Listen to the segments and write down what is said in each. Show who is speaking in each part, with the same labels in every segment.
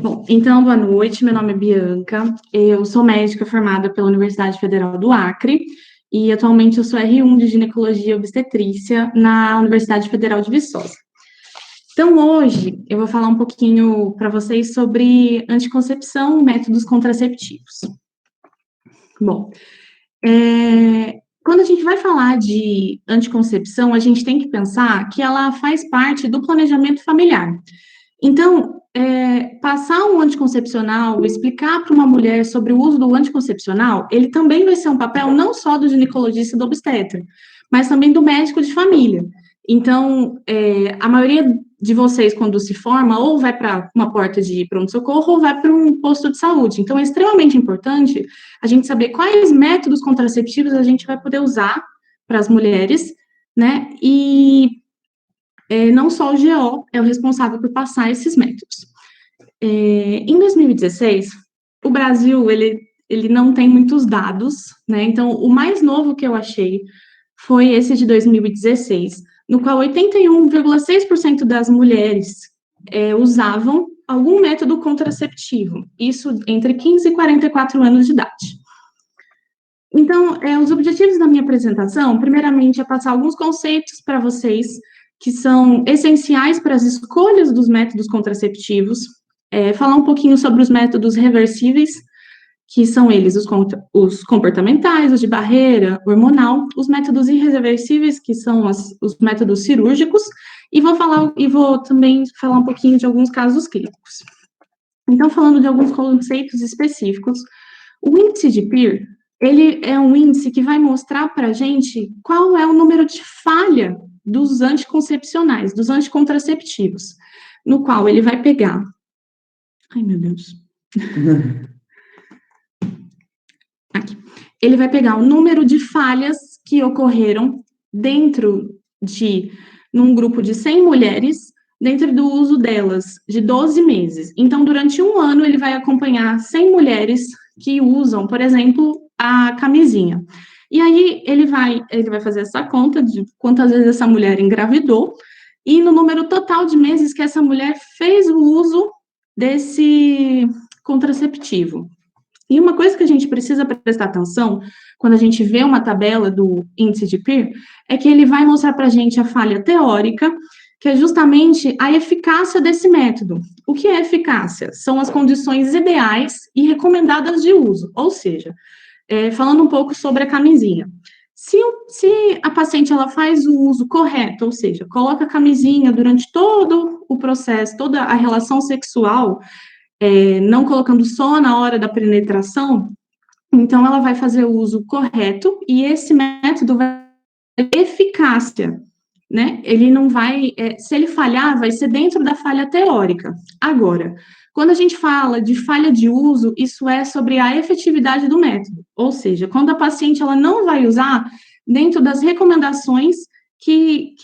Speaker 1: Bom, então, boa noite. Meu nome é Bianca. Eu sou médica formada pela Universidade Federal do Acre e atualmente eu sou R1 de ginecologia e obstetrícia na Universidade Federal de Viçosa. Então, hoje eu vou falar um pouquinho para vocês sobre anticoncepção, métodos contraceptivos. Bom, quando a gente vai falar de anticoncepção, a gente tem que pensar que ela faz parte do planejamento familiar. Então, passar um anticoncepcional, explicar para uma mulher sobre o uso do anticoncepcional, ele também vai ser um papel não só do ginecologista e do obstetra, mas também do médico de família. Então, a maioria de vocês, quando se forma, ou vai para uma porta de pronto-socorro, ou vai para um posto de saúde. Então, é extremamente importante a gente saber quais métodos contraceptivos a gente vai poder usar para as mulheres, né? E não só o GO é o responsável por passar esses métodos. Em 2016, o Brasil, ele não tem muitos dados, né? Então, o mais novo que eu achei foi esse de 2016, no qual 81,6% das mulheres usavam algum método contraceptivo, isso entre 15 e 44 anos de idade. Então, os objetivos da minha apresentação, primeiramente, é passar alguns conceitos para vocês que são essenciais para as escolhas dos métodos contraceptivos, falar um pouquinho sobre os métodos reversíveis, que são eles os comportamentais, os de barreira hormonal, os métodos irreversíveis, que são os métodos cirúrgicos, e vou também falar um pouquinho de alguns casos clínicos. Então, falando de alguns conceitos específicos, o índice de Peer, ele é um índice que vai mostrar para a gente qual é o número de falha dos anticoncepcionais, dos anticontraceptivos, no qual ele vai pegar... Ai, meu Deus. Aqui. Ele vai pegar o número de falhas que ocorreram num grupo de 100 mulheres, dentro do uso delas, de 12 meses. Então, durante um ano, ele vai acompanhar 100 mulheres que usam, por exemplo, a camisinha. E aí, ele vai fazer essa conta de quantas vezes essa mulher engravidou e no número total de meses que essa mulher fez o uso desse contraceptivo. E uma coisa que a gente precisa prestar atenção quando a gente vê uma tabela do índice de Peer é que ele vai mostrar para a gente a falha teórica, que é justamente a eficácia desse método. O que é eficácia? São as condições ideais e recomendadas de uso, ou seja, falando um pouco sobre a camisinha. Se a paciente ela faz o uso correto, ou seja, coloca a camisinha durante todo o processo, toda a relação sexual, não colocando só na hora da penetração, então ela vai fazer o uso correto e esse método vai ter eficácia, né? Ele não vai, se ele falhar, vai ser dentro da falha teórica. Agora, quando a gente fala de falha de uso, isso é sobre a efetividade do método, ou seja, quando a paciente ela não vai usar dentro das recomendações que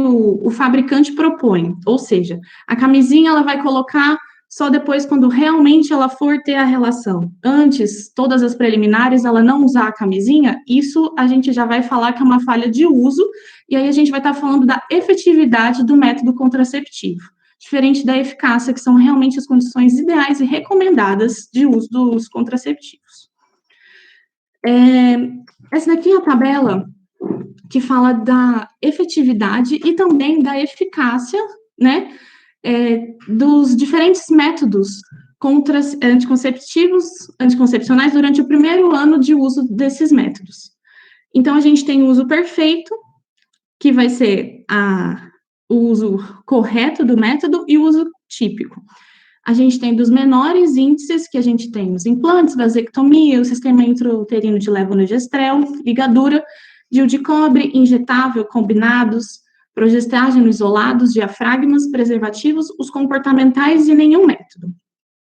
Speaker 1: o fabricante propõe, ou seja, a camisinha ela vai colocar só depois quando realmente ela for ter a relação. Antes, todas as preliminares, ela não usar a camisinha, isso a gente já vai falar que é uma falha de uso, e aí a gente vai estar falando da efetividade do método contraceptivo, diferente da eficácia, que são realmente as condições ideais e recomendadas de uso dos contraceptivos. Essa daqui é a tabela que fala da efetividade e também da eficácia, né, dos diferentes métodos anticoncepcionais durante o primeiro ano de uso desses métodos. Então, a gente tem o uso perfeito, que vai ser o uso correto do método, e o uso típico. A gente tem dos menores índices, que a gente tem os implantes, vasectomia, o sistema intrauterino de levonorgestrel, ligadura, DIU de cobre, injetável, combinados, progestágeno isolados, diafragmas, preservativos, os comportamentais e nenhum método.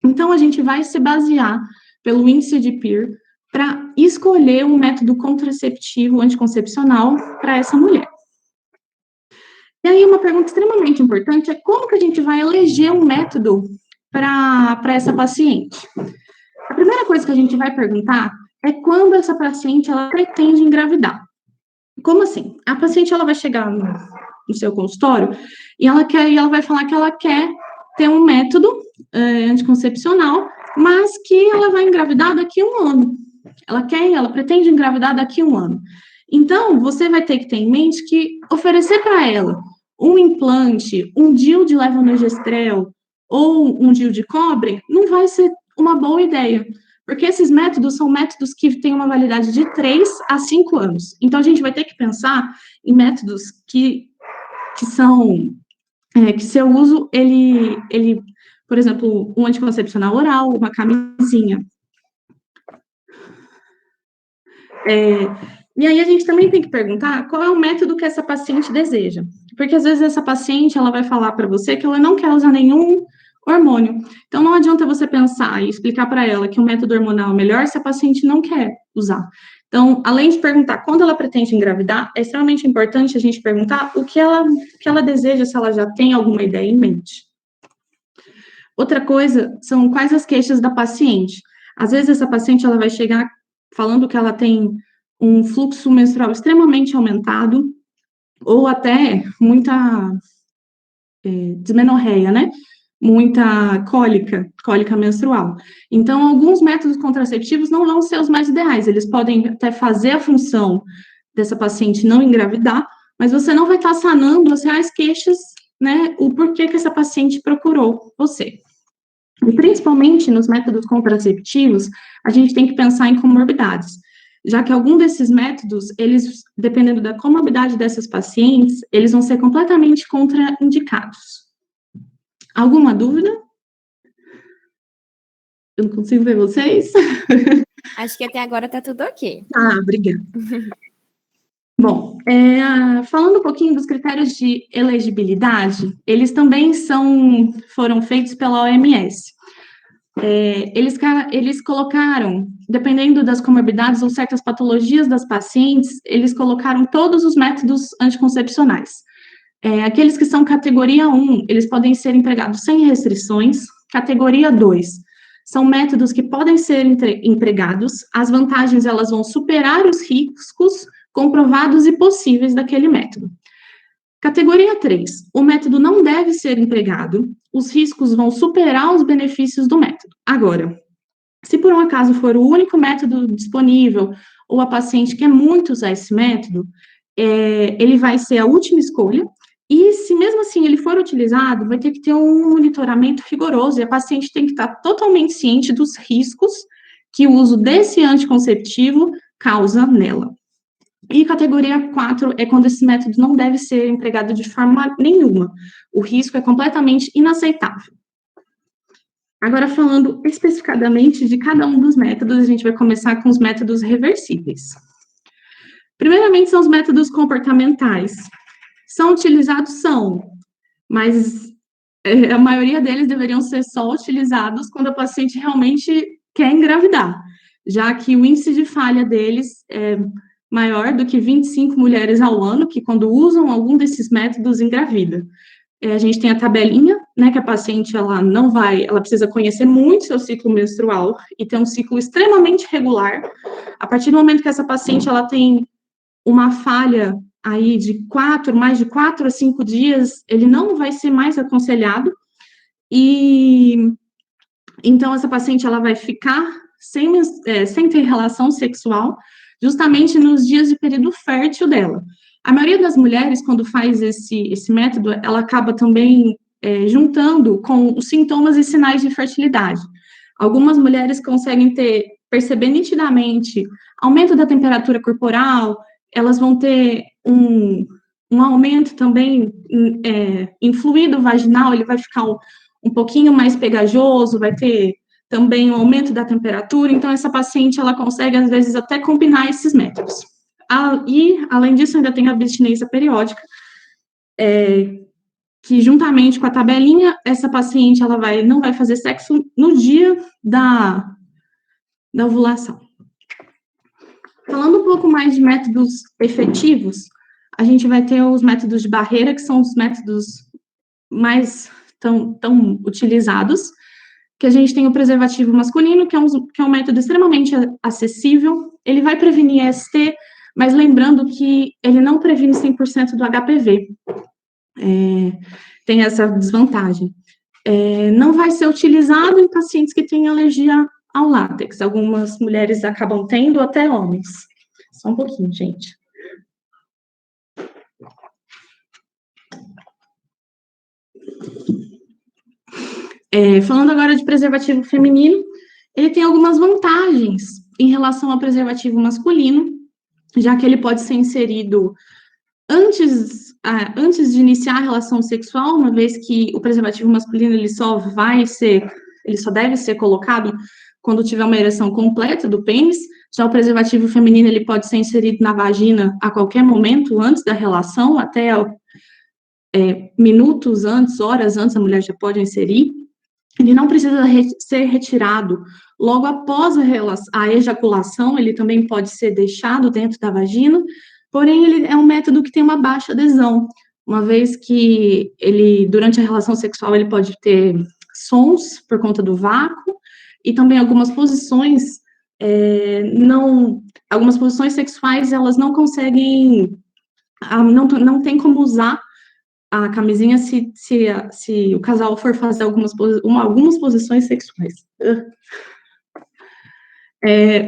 Speaker 1: Então, a gente vai se basear pelo índice de Peer para escolher um método contraceptivo anticoncepcional para essa mulher. E aí, uma pergunta extremamente importante é como que a gente vai eleger um método para essa paciente? A primeira coisa que a gente vai perguntar é quando essa paciente ela pretende engravidar. Como assim? A paciente ela vai chegar no seu consultório e ela vai falar que ela quer ter um método anticoncepcional, mas que ela vai engravidar daqui a um ano. Ela pretende engravidar daqui a um ano. Então, você vai ter que ter em mente que oferecer para ela um implante, um DIU de levonorgestrel ou um DIU de cobre, não vai ser uma boa ideia, porque esses métodos são métodos que têm uma validade de 3 a 5 anos. Então, a gente vai ter que pensar em métodos que são, que seu uso, por exemplo, um anticoncepcional oral, uma camisinha. E aí a gente também tem que perguntar qual é o método que essa paciente deseja. Porque às vezes essa paciente, ela vai falar para você que ela não quer usar nenhum hormônio. Então não adianta você pensar e explicar para ela que o método hormonal é melhor se a paciente não quer usar. Então, além de perguntar quando ela pretende engravidar, é extremamente importante a gente perguntar o que ela deseja, se ela já tem alguma ideia em mente. Outra coisa são quais as queixas da paciente. Às vezes essa paciente ela vai chegar falando que ela tem um fluxo menstrual extremamente aumentado, ou até muita dismenorreia, né? Muita cólica menstrual. Então, alguns métodos contraceptivos não vão ser os mais ideais, eles podem até fazer a função dessa paciente não engravidar, mas você não vai estar sanando as reais queixas, né? O porquê que essa paciente procurou você. E principalmente nos métodos contraceptivos, a gente tem que pensar em comorbidades, já que algum desses métodos, eles, dependendo da comorbidade dessas pacientes, eles vão ser completamente contraindicados. Alguma dúvida? Eu não consigo ver vocês.
Speaker 2: Acho que até agora tá tudo ok.
Speaker 1: Ah, obrigada. Bom, falando um pouquinho dos critérios de elegibilidade, eles também foram feitos pela OMS. Eles colocaram, dependendo das comorbidades ou certas patologias das pacientes, eles colocaram todos os métodos anticoncepcionais. Aqueles que são categoria 1, eles podem ser empregados sem restrições. Categoria 2, são métodos que podem ser empregados. As vantagens, elas vão superar os riscos comprovados e possíveis daquele método. Categoria 3, o método não deve ser empregado, os riscos vão superar os benefícios do método. Agora, se por um acaso for o único método disponível, ou a paciente quer muito usar esse método, ele vai ser a última escolha, e se mesmo assim ele for utilizado, vai ter que ter um monitoramento rigoroso, e a paciente tem que estar totalmente ciente dos riscos que o uso desse anticonceptivo causa nela. E categoria 4 é quando esse método não deve ser empregado de forma nenhuma. O risco é completamente inaceitável. Agora, falando especificadamente de cada um dos métodos, a gente vai começar com os métodos reversíveis. Primeiramente, são os métodos comportamentais. São utilizados? São, mas a maioria deles deveriam ser só utilizados quando a paciente realmente quer engravidar, já que o índice de falha deles é maior do que 25 mulheres ao ano que, quando usam algum desses métodos, engravida. A gente tem a tabelinha, né, que a paciente, ela precisa conhecer muito seu ciclo menstrual e ter um ciclo extremamente regular. A partir do momento que essa paciente, ela tem uma falha aí de mais de 4 a 5 dias, ele não vai ser mais aconselhado, e então essa paciente, ela vai ficar sem ter relação sexual, justamente nos dias de período fértil dela. A maioria das mulheres, quando faz esse método, ela acaba também juntando com os sintomas e sinais de fertilidade. Algumas mulheres conseguem perceber nitidamente aumento da temperatura corporal, elas vão ter um aumento também em fluido vaginal, ele vai ficar um pouquinho mais pegajoso, vai ter também um aumento da temperatura, então essa paciente, ela consegue, às vezes, até combinar esses métodos. E, além disso, ainda tem a abstinência periódica, que, juntamente com a tabelinha, essa paciente, ela não vai fazer sexo no dia da ovulação. Falando um pouco mais de métodos efetivos, a gente vai ter os métodos de barreira, que são os métodos mais tão utilizados, que a gente tem o preservativo masculino, que é um método extremamente acessível, ele vai prevenir ST, mas lembrando que ele não previne 100% do HPV. Tem essa desvantagem. Não vai ser utilizado em pacientes que têm alergia ao látex. Algumas mulheres acabam tendo, até homens. Só um pouquinho, gente. Falando agora de preservativo feminino, ele tem algumas vantagens em relação ao preservativo masculino, já que ele pode ser inserido antes de iniciar a relação sexual, uma vez que o preservativo masculino ele só deve ser colocado quando tiver uma ereção completa do pênis. Já o preservativo feminino ele pode ser inserido na vagina a qualquer momento antes da relação, até minutos antes, horas antes, a mulher já pode inserir. Ele não precisa ser retirado logo após a ejaculação, ele também pode ser deixado dentro da vagina, porém, ele é um método que tem uma baixa adesão, uma vez que durante a relação sexual, ele pode ter sons por conta do vácuo, e também algumas posições sexuais, elas não conseguem, não tem como usar a camisinha se o casal for fazer algumas posições sexuais.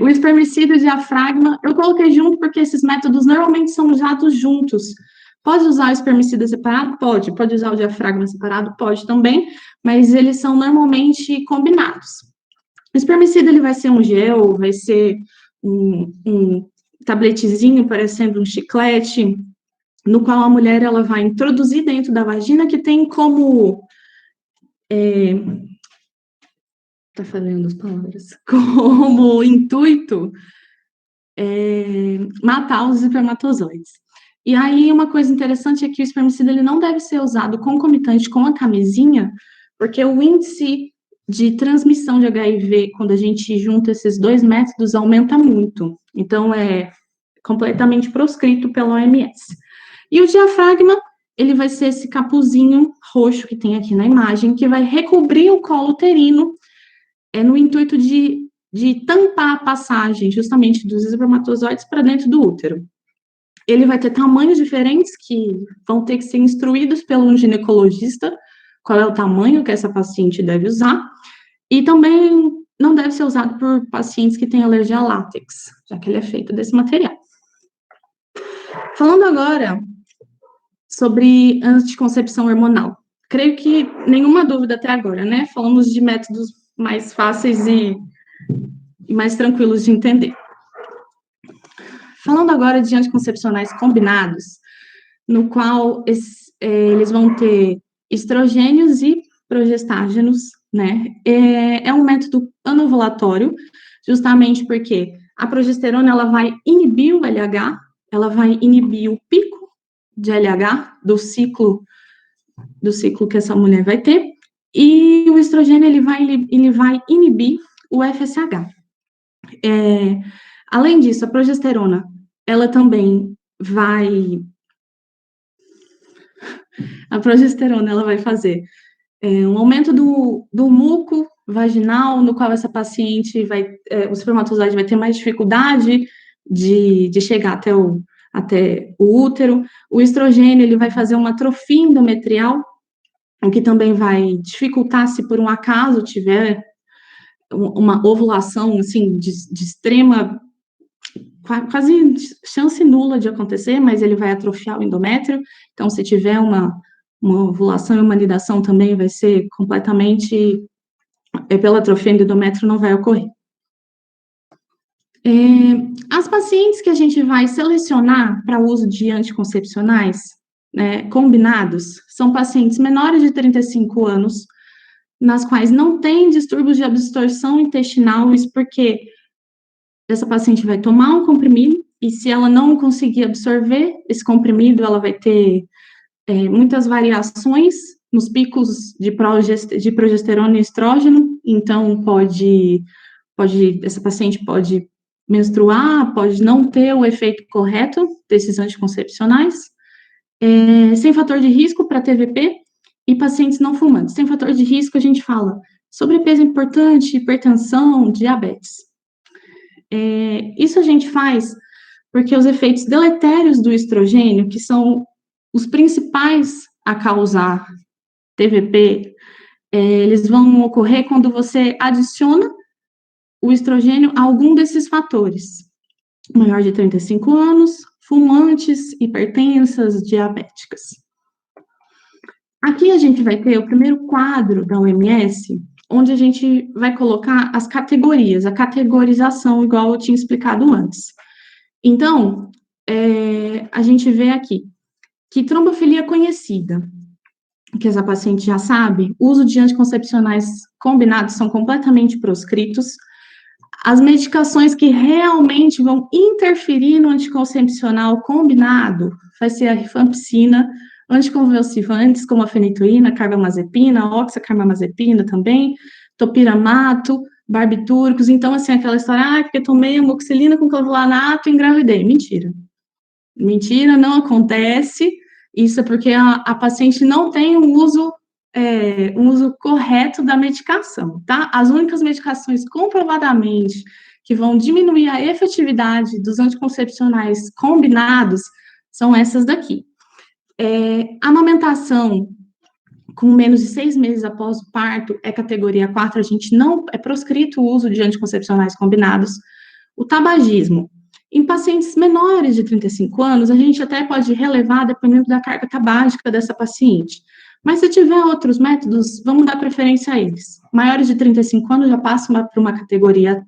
Speaker 1: O espermicida e o diafragma, eu coloquei junto porque esses métodos normalmente são usados juntos. Pode usar o espermicida separado? Pode. Pode usar o diafragma separado? Pode também, mas eles são normalmente combinados. O espermicida, ele vai ser um gel, vai ser um tabletezinho parecendo um chiclete, no qual a mulher ela vai introduzir dentro da vagina, que tem como falando as palavras, como intuito matar os espermatozoides. E aí, uma coisa interessante é que o espermicida ele não deve ser usado concomitante com a camisinha, porque o índice de transmissão de HIV, quando a gente junta esses dois métodos, aumenta muito. Então, é completamente proscrito pela OMS. E o diafragma, ele vai ser esse capuzinho roxo que tem aqui na imagem, que vai recobrir o colo uterino, no intuito de tampar a passagem, justamente, dos espermatozoides para dentro do útero. Ele vai ter tamanhos diferentes, que vão ter que ser instruídos pelo ginecologista, qual é o tamanho que essa paciente deve usar, e também não deve ser usado por pacientes que têm alergia a látex, já que ele é feito desse material. Falando agora sobre anticoncepção hormonal. Creio que nenhuma dúvida até agora, né? Falamos de métodos mais fáceis e mais tranquilos de entender. Falando agora de anticoncepcionais combinados, no qual eles vão ter estrogênios e progestágenos, né? É um método anovulatório, justamente porque a progesterona ela vai inibir o LH, ela vai inibir o pico de LH do ciclo que essa mulher vai ter, e o estrogênio ele vai inibir o FSH. Além disso, a progesterona ela também vai fazer um aumento do muco vaginal, no qual essa paciente o espermatozoide vai ter mais dificuldade de chegar até o útero. O estrogênio, ele vai fazer uma atrofia endometrial, o que também vai dificultar se por um acaso tiver uma ovulação, assim, de extrema, quase chance nula de acontecer, mas ele vai atrofiar o endométrio. Então, se tiver uma ovulação e uma anidação também vai ser completamente, pela atrofia do endométrio não vai ocorrer. As pacientes que a gente vai selecionar para o uso de anticoncepcionais, né, combinados, são pacientes menores de 35 anos, nas quais não tem distúrbios de absorção intestinal, isso porque essa paciente vai tomar um comprimido, e se ela não conseguir absorver esse comprimido, ela vai ter muitas variações nos picos de progesterona e estrógeno, então essa paciente pode menstruar, pode não ter o efeito correto desses anticoncepcionais, sem fator de risco para TVP e pacientes não fumantes. Sem fator de risco, a gente fala sobrepeso importante, hipertensão, diabetes. Isso a gente faz porque os efeitos deletérios do estrogênio, que são os principais a causar TVP, eles vão ocorrer quando você adiciona o estrogênio a algum desses fatores. Maior de 35 anos, fumantes, hipertensas, diabéticas. Aqui a gente vai ter o primeiro quadro da OMS, onde a gente vai colocar as categorias, a categorização, igual eu tinha explicado antes. Então, a gente vê aqui que trombofilia conhecida, que essa paciente já sabe, o uso de anticoncepcionais combinados são completamente proscritos. As medicações que realmente vão interferir no anticoncepcional combinado vai ser a rifampicina, anticonvulsivantes como a fenetoína, carbamazepina, oxacarbamazepina também, topiramato, barbitúricos. Então, assim, aquela história, porque tomei amoxicilina com clavulanato e engravidei. Mentira. Mentira, não acontece. Isso é porque a paciente não tem um uso correto da medicação, tá? As únicas medicações comprovadamente que vão diminuir a efetividade dos anticoncepcionais combinados são essas daqui. Amamentação com menos de 6 meses após o parto é categoria 4, a gente não é proscrito o uso de anticoncepcionais combinados. O tabagismo. Em pacientes menores de 35 anos, a gente até pode relevar dependendo da carga tabágica dessa paciente. Mas se tiver outros métodos, vamos dar preferência a eles. Maiores de 35 anos já passam para uma categoria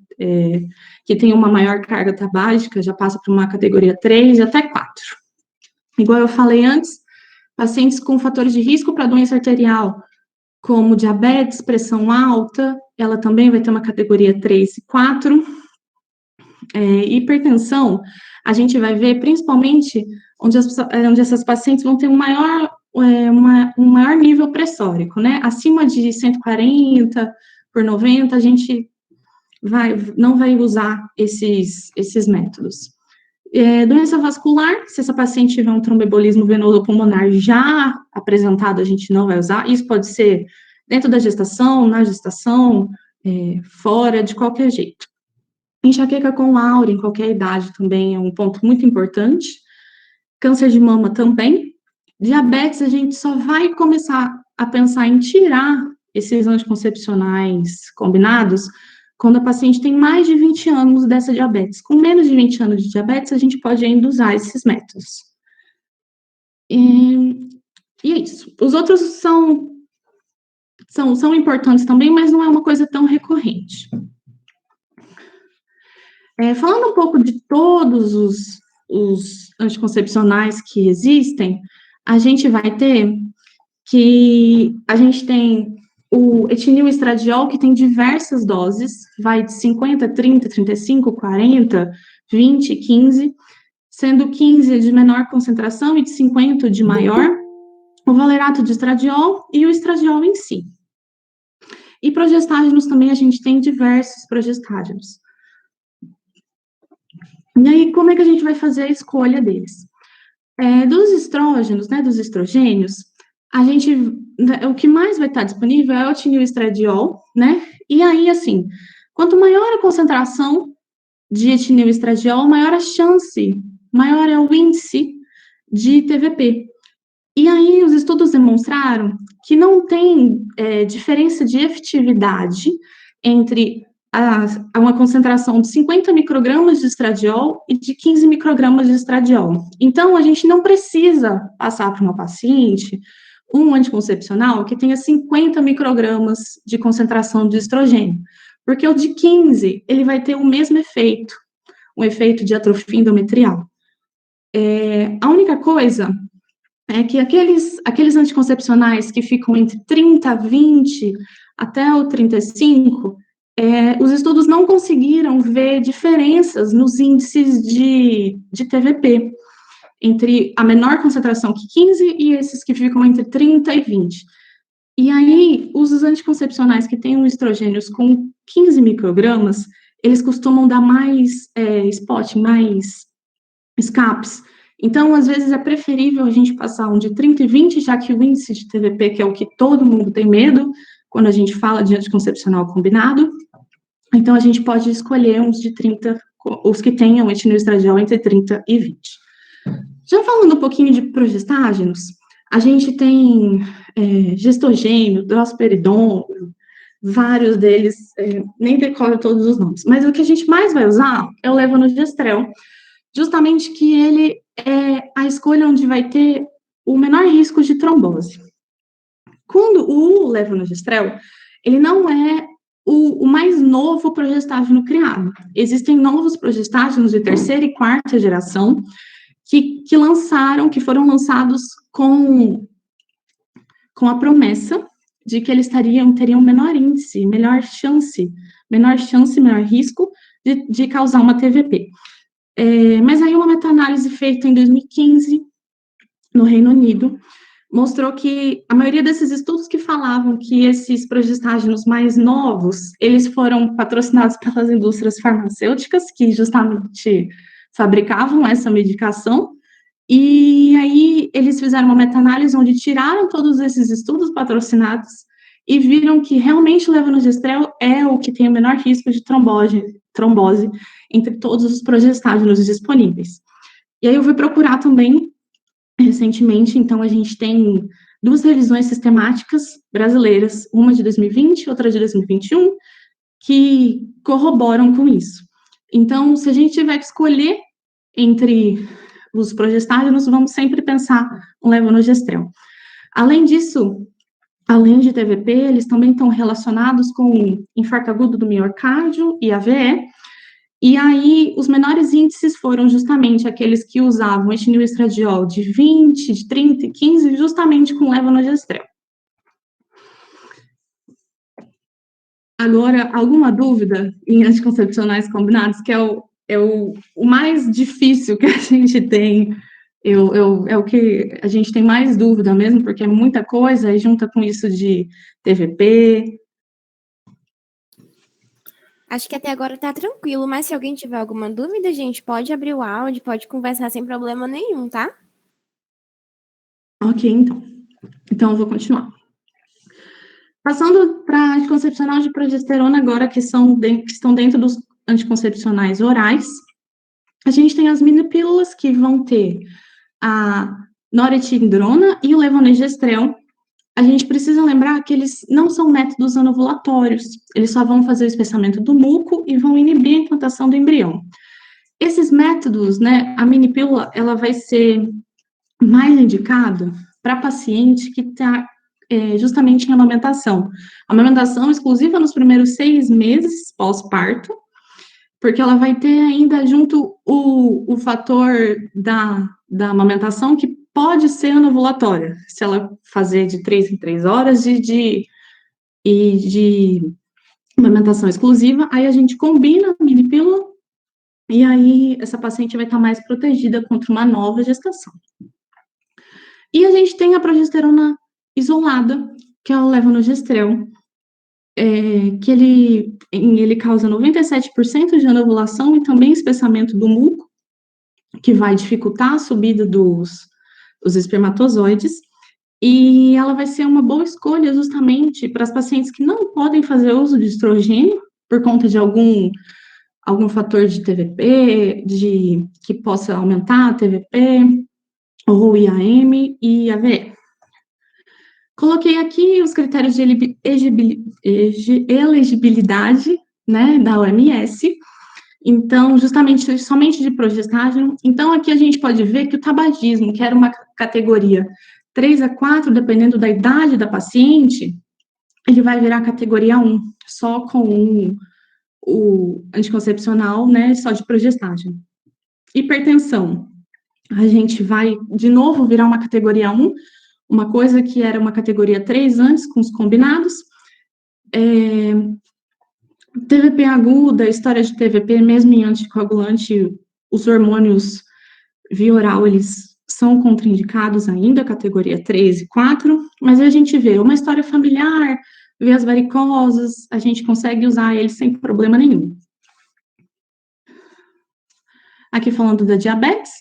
Speaker 1: que tem uma maior carga tabágica, já passa para uma categoria 3 e até 4. Igual eu falei antes, pacientes com fatores de risco para doença arterial, como diabetes, pressão alta, ela também vai ter uma categoria 3 e 4. Hipertensão, a gente vai ver principalmente onde essas pacientes vão ter um maior nível pressórico, né? Acima de 140/90, a gente não vai usar esses métodos. Doença vascular, se essa paciente tiver um tromboembolismo venoso pulmonar já apresentado, a gente não vai usar. Isso pode ser dentro da gestação, na gestação, fora, de qualquer jeito. Enxaqueca com áurea em qualquer idade também é um ponto muito importante. Câncer de mama também. Diabetes, a gente só vai começar a pensar em tirar esses anticoncepcionais combinados quando a paciente tem mais de 20 anos dessa diabetes. Com menos de 20 anos de diabetes, a gente pode ainda usar esses métodos. E é isso. Os outros são importantes também, mas não é uma coisa tão recorrente. Falando um pouco de todos os anticoncepcionais que existem, a gente vai ter o etinil estradiol, que tem diversas doses, vai de 50, 30, 35, 40, 20, 15, sendo 15 de menor concentração e de 50 de maior, o valerato de estradiol e o estradiol em si. E progestágenos também, a gente tem diversos progestágenos. E aí, como é que a gente vai fazer a escolha deles? Dos estrógenos, né, dos estrogênios, o que mais vai estar disponível é o etinil estradiol, né? E aí, assim, quanto maior a concentração de etinil estradiol, maior a chance, maior é o índice de TVP. E aí, os estudos demonstraram que não tem diferença de efetividade entre uma concentração de 50 microgramas de estradiol e de 15 microgramas de estradiol. Então, a gente não precisa passar para uma paciente um anticoncepcional que tenha 50 microgramas de concentração de estrogênio, porque o de 15, ele vai ter o mesmo efeito, um efeito de atrofia endometrial. A única coisa é que aqueles anticoncepcionais que ficam entre 30, 20 até o 35, os estudos não conseguiram ver diferenças nos índices de TVP, entre a menor concentração que 15 e esses que ficam entre 30 e 20. E aí, os anticoncepcionais que têm estrogênios com 15 microgramas, eles costumam dar mais spot, mais escapes. Então, às vezes, é preferível a gente passar um de 30 e 20, já que o índice de TVP, que é o que todo mundo tem medo, quando a gente fala de anticoncepcional combinado, então a gente pode escolher uns de 30, os que tenham etinil estradiol entre 30 e 20. Já falando um pouquinho de progestágenos, a gente tem gestogênio, drospiridon, vários deles, nem decoro todos os nomes, mas o que a gente mais vai usar é o levonorgestrel, justamente que ele é a escolha onde vai ter o menor risco de trombose. Quando o levonorgestrel, ele não é o mais novo progestágeno criado. Existem novos progestágenos de terceira e quarta geração que foram lançados com a promessa de que eles teriam menor índice, menor chance, menor risco de causar uma TVP. Mas aí uma meta-análise feita em 2015 no Reino Unido mostrou que a maioria desses estudos que falavam que esses progestágenos mais novos, eles foram patrocinados pelas indústrias farmacêuticas, que justamente fabricavam essa medicação, e aí eles fizeram uma meta-análise onde tiraram todos esses estudos patrocinados e viram que realmente o levonorgestrel é o que tem o menor risco de trombose entre todos os progestágenos disponíveis. E aí eu fui procurar também recentemente, então a gente tem 2 revisões sistemáticas brasileiras, uma de 2020, outra de 2021, que corroboram com isso. Então, se a gente tiver que escolher entre os progestágenos, vamos sempre pensar no levonorgestrel. Além disso, além de TVP, eles também estão relacionados com infarto agudo do miocárdio e AVE, e aí, os menores índices foram justamente aqueles que usavam etilenoestradiol de 20, de 30 e 15, justamente com levonorgestrel. Agora, alguma dúvida em anticoncepcionais combinados, que é o mais difícil que a gente tem, é o que a gente tem mais dúvida mesmo, porque é muita coisa, e junta com isso de TVP.
Speaker 2: Acho que até agora tá tranquilo, mas se alguém tiver alguma dúvida, gente, pode abrir o áudio, pode conversar sem problema nenhum, tá?
Speaker 1: Ok, então. Então, eu vou continuar. Passando para anticoncepcional de progesterona agora, que estão dentro dos anticoncepcionais orais, a gente tem as minipílulas que vão ter a noretindrona e o levonorgestrel. A gente precisa lembrar que eles não são métodos anovulatórios, eles só vão fazer o espessamento do muco e vão inibir a implantação do embrião. Esses métodos, né, a minipílula, ela vai ser mais indicada para paciente que está justamente em amamentação exclusiva nos primeiros 6 meses pós-parto, porque ela vai ter ainda junto o fator da amamentação que pode ser anovulatória, se ela fazer de 3 em 3 horas de amamentação exclusiva, aí a gente combina a minipílula e aí essa paciente vai estar mais protegida contra uma nova gestação. E a gente tem a progesterona isolada, que é o levonorgestrel, que ele causa 97% de anovulação e também espessamento do muco, que vai dificultar a subida dos espermatozoides, e ela vai ser uma boa escolha justamente para as pacientes que não podem fazer uso de estrogênio por conta de algum fator de TVP, que possa aumentar a TVP, ou IAM e AVE. Coloquei aqui os critérios de elegibilidade, né, da OMS, então, justamente, somente de progestágeno. Então, aqui a gente pode ver que o tabagismo, que era uma categoria 3 a 4, dependendo da idade da paciente, ele vai virar categoria 1, só com o anticoncepcional, né, só de progestágeno. Hipertensão, a gente vai, de novo, virar uma categoria 1, uma coisa que era uma categoria 3 antes, com os combinados. TVP aguda, história de TVP, mesmo em anticoagulante, os hormônios via oral, eles são contraindicados ainda, categoria 3 e 4, mas a gente vê uma história familiar, veias varicosas, a gente consegue usar eles sem problema nenhum. Aqui falando da diabetes,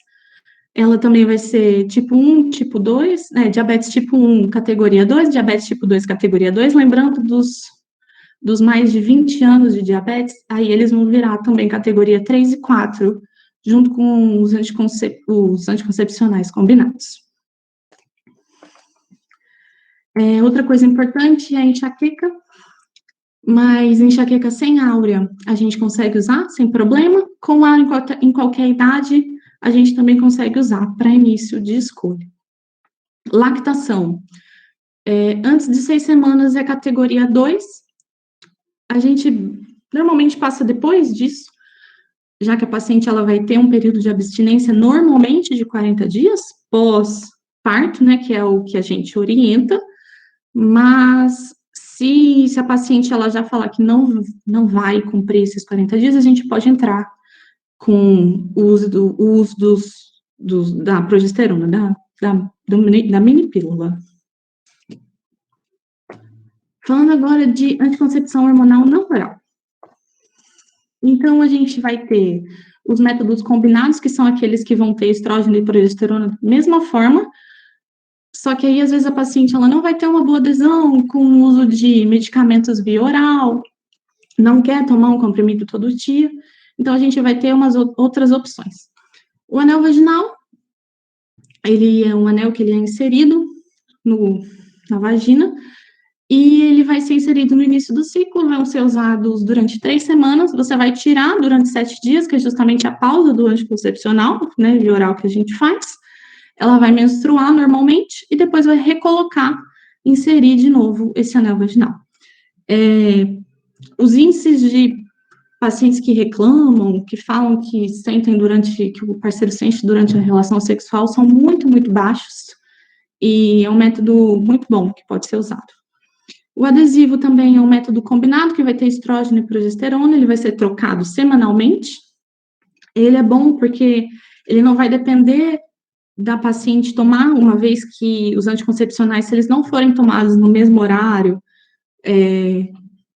Speaker 1: ela também vai ser tipo 1, tipo 2, né, diabetes tipo 1, categoria 2, diabetes tipo 2, categoria 2, lembrando dos mais de 20 anos de diabetes, aí eles vão virar também categoria 3 e 4, junto com os anticoncepcionais combinados. Outra coisa importante é a enxaqueca, mas enxaqueca sem áurea a gente consegue usar sem problema. Com áurea em qualquer idade, a gente também consegue usar para início de escolha. Lactação. Antes de 6 semanas é categoria 2. A gente normalmente passa depois disso, já que a paciente ela vai ter um período de abstinência normalmente de 40 dias pós-parto, né, que é o que a gente orienta, mas se a paciente ela já falar que não vai cumprir esses 40 dias, a gente pode entrar com o uso da progesterona, da mini pílula. Falando agora de anticoncepção hormonal não oral. Então, a gente vai ter os métodos combinados, que são aqueles que vão ter estrógeno e progesterona da mesma forma, só que aí, às vezes, a paciente ela não vai ter uma boa adesão com o uso de medicamentos via oral, não quer tomar um comprimido todo dia, então a gente vai ter umas outras opções. O anel vaginal, ele é um anel que ele é inserido na vagina, e ele vai ser inserido no início do ciclo, vão ser usados durante 3 semanas, você vai tirar durante 7 dias, que é justamente a pausa do anticoncepcional, né, via oral que a gente faz, ela vai menstruar normalmente, e depois vai recolocar, inserir de novo esse anel vaginal. Os índices de pacientes que reclamam, que falam que que o parceiro sente durante a relação sexual, são muito, muito baixos, e é um método muito bom que pode ser usado. O adesivo também é um método combinado, que vai ter estrógeno e progesterona, ele vai ser trocado semanalmente. Ele é bom porque ele não vai depender da paciente tomar, uma vez que os anticoncepcionais, se eles não forem tomados no mesmo horário,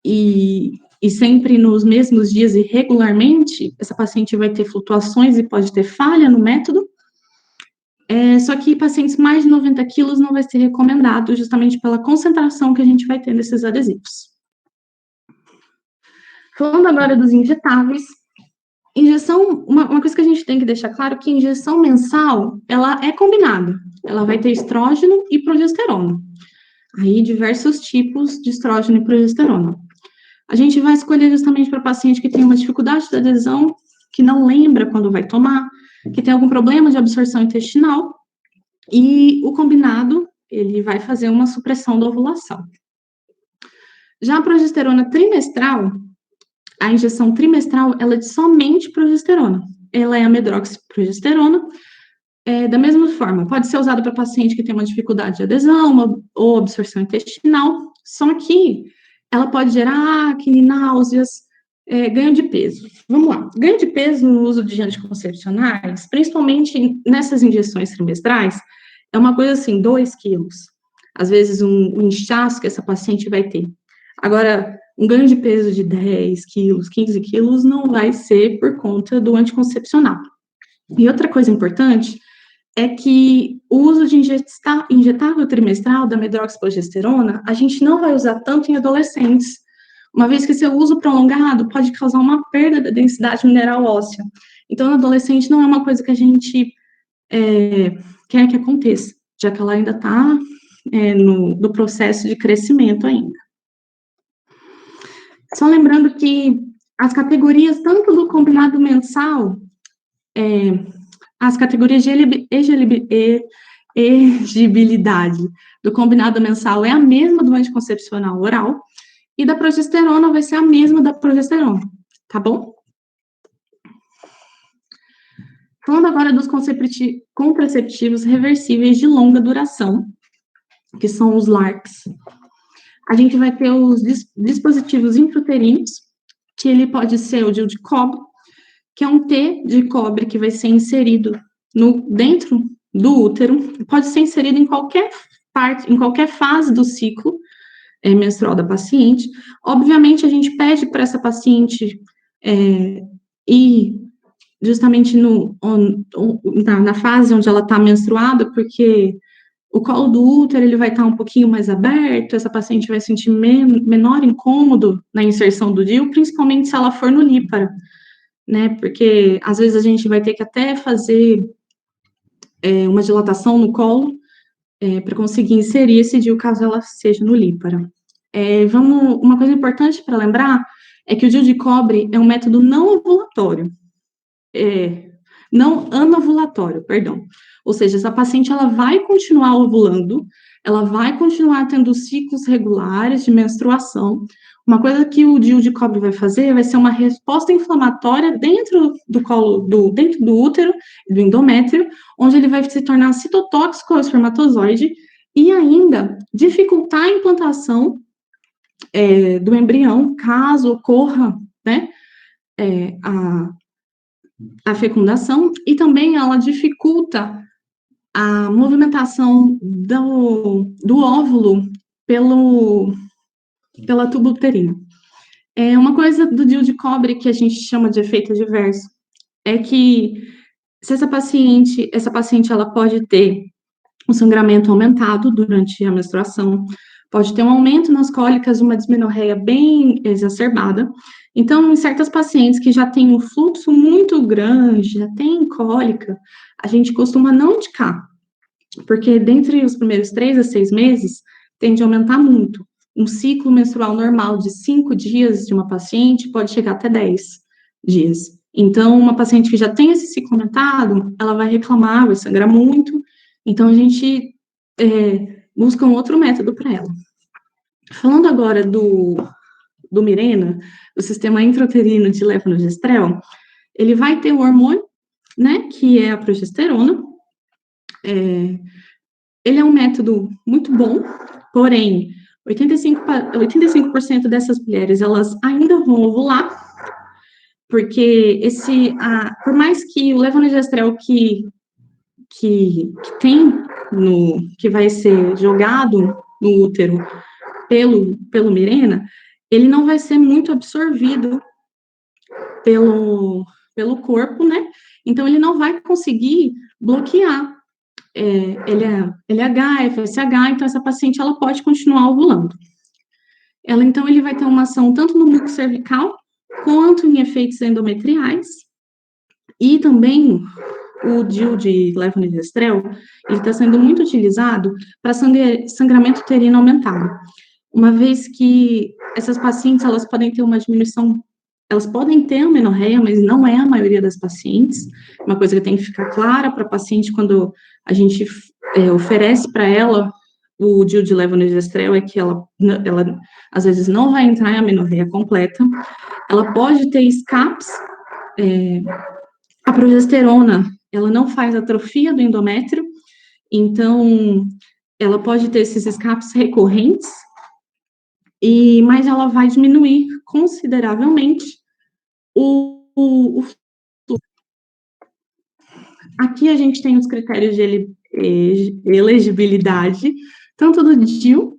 Speaker 1: e sempre nos mesmos dias e regularmente, essa paciente vai ter flutuações e pode ter falha no método. Só que pacientes mais de 90 quilos não vai ser recomendado, justamente pela concentração que a gente vai ter nesses adesivos. Falando agora dos injetáveis, injeção, uma coisa que a gente tem que deixar claro, que injeção mensal, ela é combinada, ela vai ter estrógeno e progesterona, aí diversos tipos de estrógeno e progesterona. A gente vai escolher justamente para paciente que tem uma dificuldade de adesão, que não lembra quando vai tomar, que tem algum problema de absorção intestinal, e o combinado, ele vai fazer uma supressão da ovulação. Já a progesterona trimestral, a injeção trimestral, ela é de somente progesterona. Ela é a medroxiprogesterona, da mesma forma, pode ser usada para paciente que tem uma dificuldade de adesão ou absorção intestinal, só que ela pode gerar acne, náuseas, ganho de peso. Vamos lá. Ganho de peso no uso de anticoncepcionais, principalmente nessas injeções trimestrais, é uma coisa assim, 2 quilos. Às vezes, um inchaço que essa paciente vai ter. Agora, um ganho de peso de 10 quilos, 15 quilos, não vai ser por conta do anticoncepcional. E outra coisa importante é que o uso de injetável trimestral da medroxiprogesterona, a gente não vai usar tanto em adolescentes, uma vez que seu uso prolongado pode causar uma perda da densidade mineral óssea. Então, no adolescente não é uma coisa que a gente quer que aconteça, já que ela ainda está no processo de crescimento ainda. Só lembrando que as categorias, tanto do combinado mensal, as categorias de elegibilidade do combinado mensal é a mesma do anticoncepcional oral, e da progesterona vai ser a mesma da progesterona, tá bom? Falando agora dos contraceptivos reversíveis de longa duração, que são os LARCs, a gente vai ter os dispositivos intrauterinos, que ele pode ser o DIU de cobre, que é um T de cobre que vai ser inserido dentro do útero, pode ser inserido em qualquer parte, em qualquer fase do ciclo menstrual da paciente. Obviamente, a gente pede para essa paciente ir justamente na fase onde ela está menstruada, porque o colo do útero ele vai estar um pouquinho mais aberto, essa paciente vai sentir menor incômodo na inserção do DIU, principalmente se ela for no lípara, né? Porque às vezes a gente vai ter que até fazer uma dilatação no colo, para conseguir inserir esse DIU caso ela seja nulípara. Uma coisa importante para lembrar é que o DIU de cobre é um método não ovulatório, não anovulatório, perdão. Ou seja, essa paciente ela vai continuar ovulando, ela vai continuar tendo ciclos regulares de menstruação. Uma coisa que o DIU de cobre vai fazer vai ser uma resposta inflamatória dentro dentro do útero, do endométrio, onde ele vai se tornar citotóxico ao espermatozoide e ainda dificultar a implantação do embrião, caso ocorra, né, a fecundação, e também ela dificulta a movimentação do óvulo pela tuba uterina. Uma coisa do DIU de cobre que a gente chama de efeito adverso é que se essa paciente ela pode ter um sangramento aumentado durante a menstruação, pode ter um aumento nas cólicas, uma dismenorreia bem exacerbada. Então, em certas pacientes que já têm um fluxo muito grande, já tem cólica, a gente costuma não indicar, porque dentre os primeiros 3 a 6 meses, tende a aumentar muito. Um ciclo menstrual normal de 5 dias de uma paciente pode chegar até 10 dias. Então, uma paciente que já tem esse ciclo aumentado, ela vai reclamar, vai sangrar muito. Então, a gente busca um outro método para ela. Falando agora do Mirena, o sistema intrauterino de levonorgestrel, ele vai ter o hormônio, né, que é a progesterona. Ele é um método muito bom, porém, 85% dessas mulheres, elas ainda vão ovular, porque por mais que o levonorgestrel que que vai ser jogado no útero pelo Mirena, ele não vai ser muito absorvido pelo corpo, né? Então, ele não vai conseguir bloquear LH, FSH, então essa paciente, ela pode continuar ovulando. Então, ele vai ter uma ação tanto no muco cervical, quanto em efeitos endometriais, e também o DIU de levonorgestrel, ele está sendo muito utilizado para sangramento uterino aumentado, uma vez que essas pacientes, elas podem ter uma diminuição, elas podem ter amenorreia, mas não é a maioria das pacientes. Uma coisa que tem que ficar clara para a paciente quando a gente oferece para ela o DIU de levonorgestrel é que ela às vezes não vai entrar em amenorreia completa, ela pode ter escapes, a progesterona, ela não faz atrofia do endométrio, então ela pode ter esses escapes recorrentes, mas ela vai diminuir consideravelmente o Aqui a gente tem os critérios de elegibilidade, tanto do DIU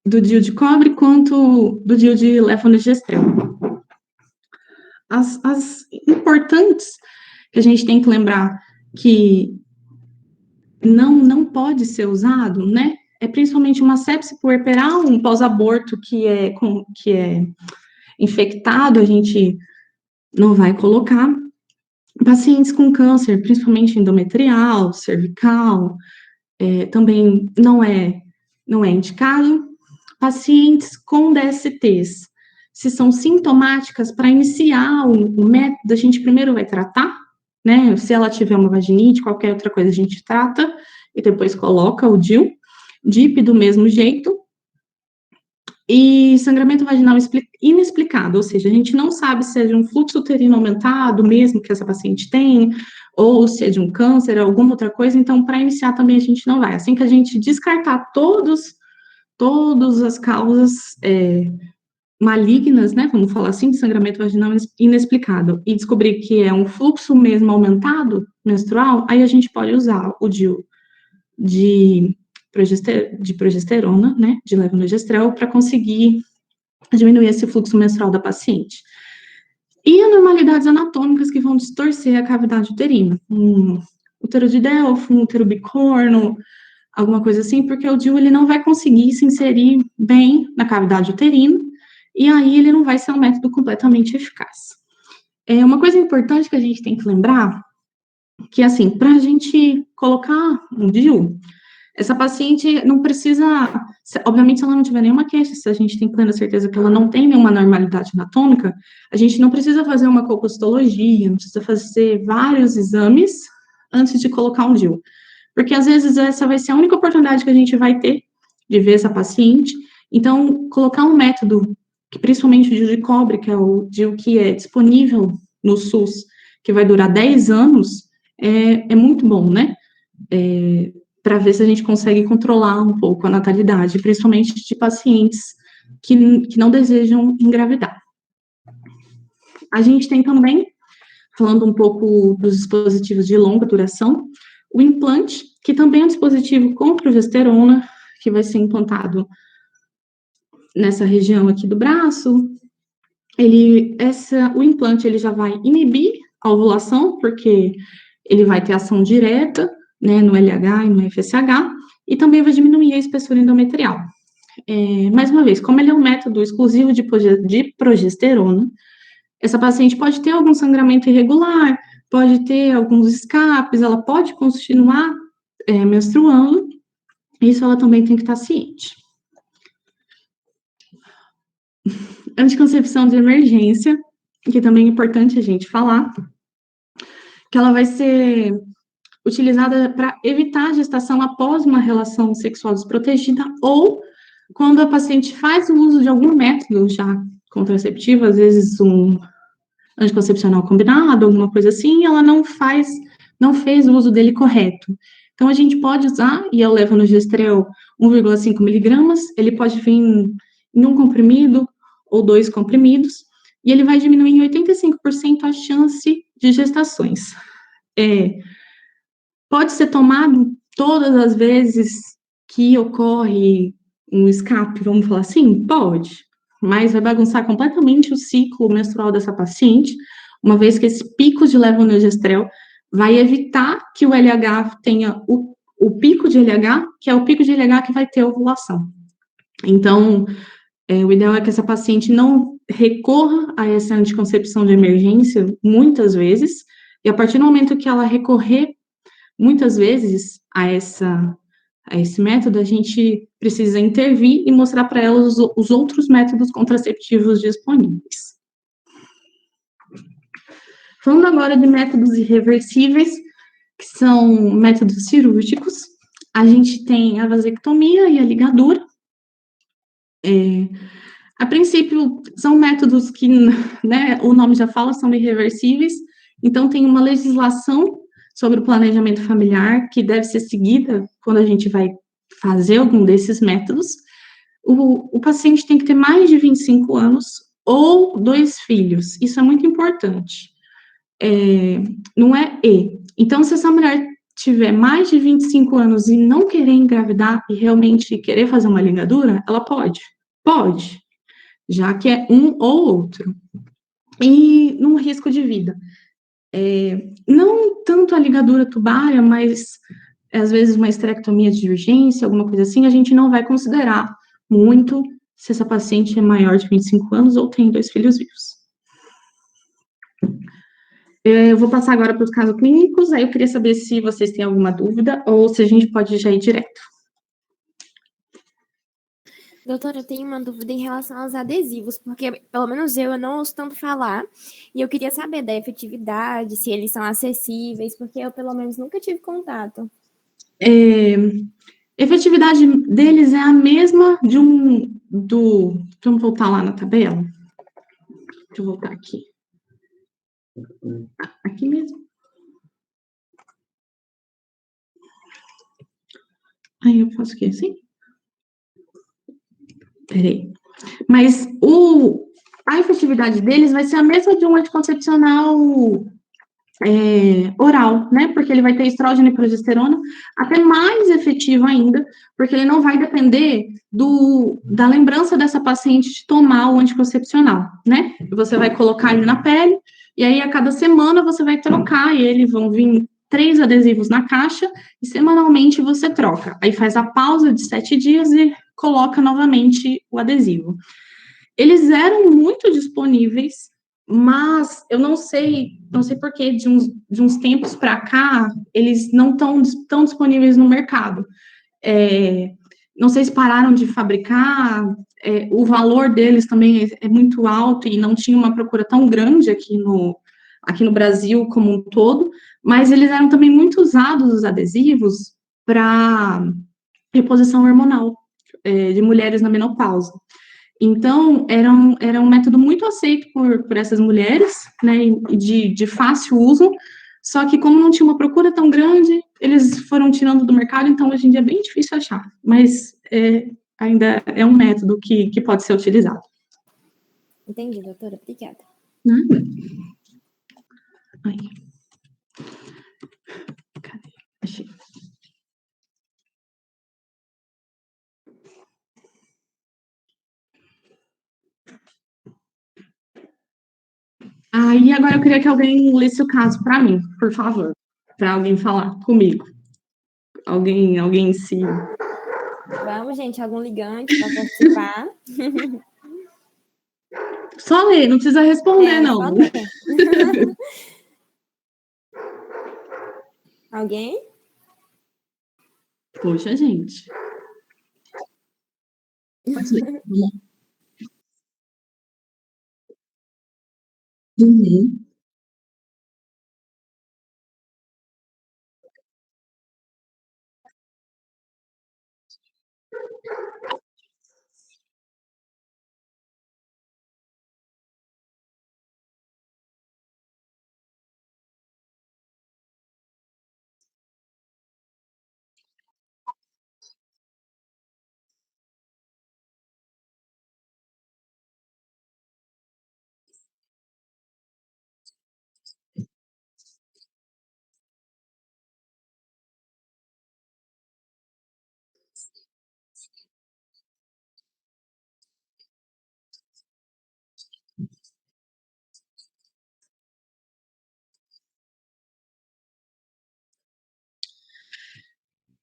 Speaker 1: de cobre, quanto do DIU de levonorgestrel. As importantes que a gente tem que lembrar que não pode ser usado, né? É principalmente uma sepse puerperal, um pós-aborto que é infectado, a gente não vai colocar. Pacientes com câncer, principalmente endometrial, cervical, também não é indicado. Pacientes com DSTs, se são sintomáticas, para iniciar o método, a gente primeiro vai tratar, né? Se ela tiver uma vaginite, qualquer outra coisa, a gente trata e depois coloca o DIU. DIP do mesmo jeito. E sangramento vaginal inexplicado, ou seja, a gente não sabe se é de um fluxo uterino aumentado, mesmo que essa paciente tem, ou se é de um câncer, alguma outra coisa. Então, para iniciar também a gente não vai. Assim que a gente descartar todas as causas malignas, né, vamos falar assim, de sangramento vaginal inexplicado, e descobrir que é um fluxo mesmo aumentado menstrual, aí a gente pode usar o DIU de progesterona, né, de levonorgestrel, para conseguir diminuir esse fluxo menstrual da paciente. E anormalidades anatômicas que vão distorcer a cavidade uterina, um útero de Delphi, um útero bicorno, alguma coisa assim, porque o DIU ele não vai conseguir se inserir bem na cavidade uterina, e aí ele não vai ser um método completamente eficaz. Uma coisa importante que a gente tem que lembrar que, assim, para a gente colocar um DIU, essa paciente não precisa, obviamente, se ela não tiver nenhuma queixa, se a gente tem plena certeza que ela não tem nenhuma normalidade anatômica, a gente não precisa fazer uma colpostologia, não precisa fazer vários exames antes de colocar um DIU. Porque, às vezes, essa vai ser a única oportunidade que a gente vai ter de ver essa paciente. Então, colocar um método, que principalmente o DIU de cobre, que é o DIU que é disponível no SUS, que vai durar 10 anos, é muito bom, né? Para ver se a gente consegue controlar um pouco a natalidade, principalmente de pacientes que não desejam engravidar. A gente tem também, falando um pouco dos dispositivos de longa duração, o implante, que também é um dispositivo com progesterona, que vai ser implantado nessa região aqui do braço. O implante ele já vai inibir a ovulação, porque ele vai ter ação direta, né, no LH e no FSH, e também vai diminuir a espessura endometrial. Mais uma vez, como ele é um método exclusivo de progesterona, essa paciente pode ter algum sangramento irregular, pode ter alguns escapes, ela pode continuar menstruando, isso ela também tem que estar ciente. Anticoncepção de emergência, que também é importante a gente falar, que ela vai ser utilizada para evitar a gestação após uma relação sexual desprotegida ou quando a paciente faz o uso de algum método já contraceptivo, às vezes um anticoncepcional combinado, alguma coisa assim, e ela não fez o uso dele correto. Então, a gente pode usar, e eu levo no Gestrel 1,5 miligramas, ele pode vir em um comprimido ou 2 comprimidos, e ele vai diminuir em 85% a chance de gestações. Pode ser tomado todas as vezes que ocorre um escape, vamos falar assim? Pode, mas vai bagunçar completamente o ciclo menstrual dessa paciente, uma vez que esse pico de levonorgestrel vai evitar que o LH tenha o pico de LH, que é o pico de LH que vai ter ovulação. Então, o ideal é que essa paciente não recorra a essa anticoncepção de emergência muitas vezes, e a partir do momento que ela recorrer muitas vezes a esse método, a gente precisa intervir e mostrar para elas os outros métodos contraceptivos disponíveis. Falando agora de métodos irreversíveis, que são métodos cirúrgicos, a gente tem a vasectomia e a ligadura. A princípio, são métodos que, né, o nome já fala, são irreversíveis, então tem uma legislação sobre o planejamento familiar que deve ser seguida quando a gente vai fazer algum desses métodos. O paciente tem que ter mais de 25 anos ou 2 filhos, isso é muito importante. Não é e. Então, se essa mulher tiver mais de 25 anos e não querer engravidar e realmente querer fazer uma ligadura, ela pode, já que é um ou outro. E num risco de vida. Não tanto a ligadura tubária, mas às vezes uma esterectomia de urgência, alguma coisa assim, a gente não vai considerar muito se essa paciente é maior de 25 anos ou tem 2 filhos vivos. Eu vou passar agora para os casos clínicos, aí eu queria saber se vocês têm alguma dúvida ou se a gente pode já ir direto.
Speaker 2: Doutora, eu tenho uma dúvida em relação aos adesivos, porque pelo menos eu não ouço tanto falar, e eu queria saber da efetividade, se eles são acessíveis, porque eu pelo menos nunca tive contato.
Speaker 1: Efetividade deles é a mesma vamos voltar lá na tabela? Deixa eu voltar aqui. Aqui mesmo. Aí eu faço o quê? Assim? Peraí. Mas a efetividade deles vai ser a mesma de um anticoncepcional oral, né? Porque ele vai ter estrógeno e progesterona, até mais efetivo ainda, porque ele não vai depender da lembrança dessa paciente de tomar o anticoncepcional, né? Você vai colocar ele na pele, e aí a cada semana você vai trocar ele, vão vir 3 adesivos na caixa, e semanalmente você troca. Aí faz a pausa de 7 dias e coloca novamente o adesivo. Eles eram muito disponíveis, mas eu não sei por que de uns tempos para cá, eles não estão tão disponíveis no mercado. É, não sei se pararam de fabricar, o valor deles também é muito alto e não tinha uma procura tão grande aqui no Brasil como um todo, mas eles eram também muito usados, os adesivos, para reposição hormonal, de mulheres na menopausa. Então, era um método muito aceito por essas mulheres, né, e de fácil uso, só que como não tinha uma procura tão grande, eles foram tirando do mercado, então hoje em dia é bem difícil achar, mas ainda é um método que pode ser utilizado.
Speaker 2: Entendi, doutora. Obrigada.
Speaker 1: Nada. Aí. Cadê? Achei. Aí agora eu queria que alguém lesse o caso para mim, por favor, para alguém falar comigo. Alguém em si.
Speaker 2: Vamos, gente, algum ligante para participar?
Speaker 1: Só ler, não precisa responder,
Speaker 2: Só
Speaker 1: não.
Speaker 2: ler. Alguém?
Speaker 1: Poxa, gente. Pode ler. Vamos lá. Uhum.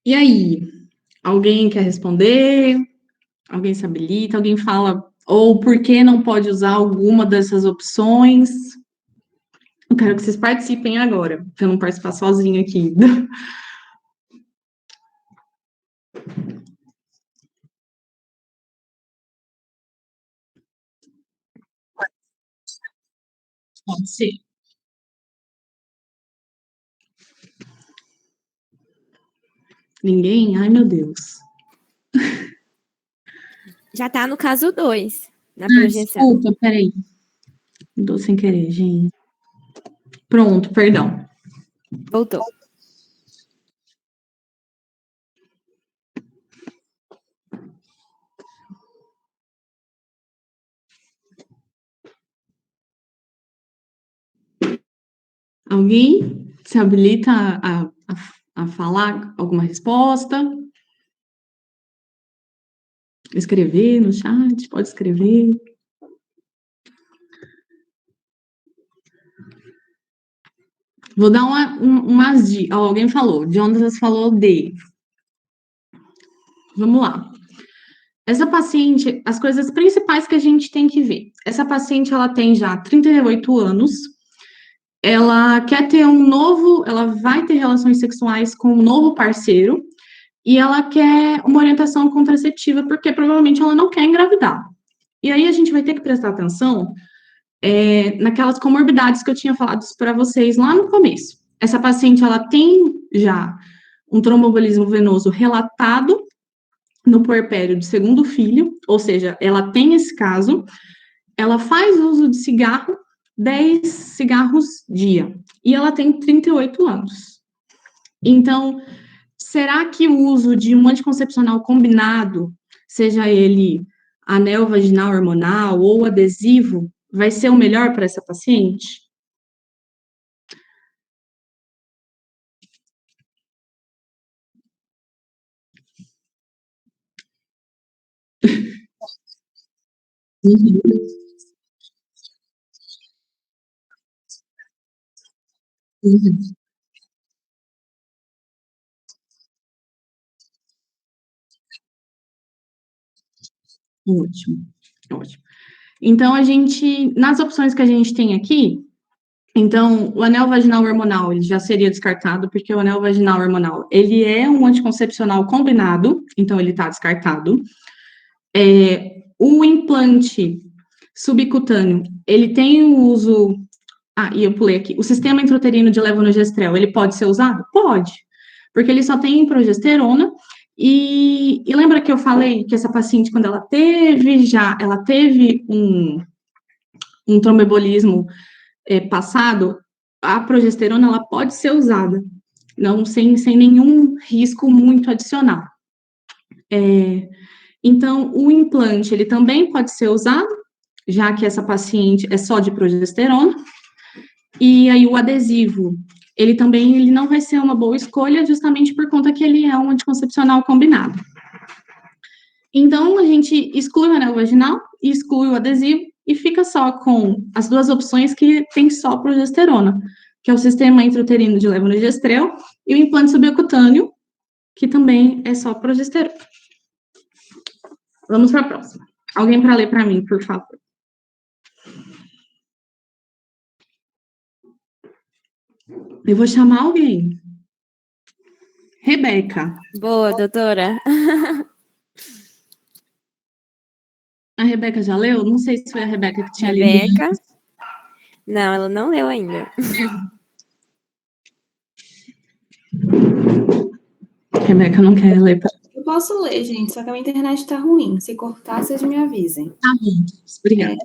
Speaker 1: E aí? Alguém quer responder? Alguém se habilita? Alguém fala, ou por que não pode usar alguma dessas opções? Eu quero que vocês participem agora, para eu não participar sozinha aqui. Pode ser. Ninguém? Ai, meu Deus.
Speaker 2: Já tá no caso 2, na
Speaker 1: Ah,
Speaker 2: projeção.
Speaker 1: desculpa, peraí. Mudou sem querer, gente. Pronto, perdão.
Speaker 2: Voltou.
Speaker 1: Alguém se habilita a falar alguma resposta? Escrever no chat? Pode escrever. Vou dar umas dicas. Alguém falou, Jonas falou de. Vamos lá. Essa paciente, as coisas principais que a gente tem que ver. Essa paciente, ela tem já 38 anos, ela quer ter ela vai ter relações sexuais com um novo parceiro, e ela quer uma orientação contraceptiva, porque provavelmente ela não quer engravidar. E aí a gente vai ter que prestar atenção naquelas comorbidades que eu tinha falado para vocês lá no começo. Essa paciente, ela tem já um tromboembolismo venoso relatado no puerpério do segundo filho, ou seja, ela tem esse caso, ela faz uso de cigarro, 10 cigarros dia, e ela tem 38 anos. Então, será que o uso de um anticoncepcional combinado, seja ele anel vaginal hormonal ou adesivo, vai ser o melhor para essa paciente? Uhum. Uhum. Ótimo, ótimo. Então, nas opções que a gente tem aqui, então, o anel vaginal hormonal, ele já seria descartado, porque o anel vaginal hormonal, ele é um anticoncepcional combinado, então ele está descartado. O implante subcutâneo, ele tem o uso... Ah, e eu pulei aqui. O sistema intrauterino de levonorgestrel, ele pode ser usado? Pode, porque ele só tem progesterona. E lembra que eu falei que essa paciente, quando ela teve um tromboembolismo passado, a progesterona ela pode ser usada, não sem nenhum risco muito adicional. Então, o implante, ele também pode ser usado, já que essa paciente é só de progesterona, e aí o adesivo, ele não vai ser uma boa escolha, justamente por conta que ele é um anticoncepcional combinado. Então, a gente exclui o anel vaginal, exclui o adesivo, e fica só com as duas opções que tem só progesterona, que é o sistema intrauterino de levonorgestrel e o implante subcutâneo, que também é só progesterona. Vamos para a próxima. Alguém para ler para mim, por favor. Eu vou chamar alguém. Rebeca.
Speaker 2: Boa, doutora.
Speaker 1: A Rebeca já leu? Não sei se foi a Rebeca que tinha lido.
Speaker 2: Rebeca? Não, ela não leu ainda.
Speaker 1: Rebeca não quer ler.
Speaker 3: Eu posso ler, gente, só que a minha internet está ruim. Se cortar, vocês me avisem.
Speaker 1: Tá bom, obrigada.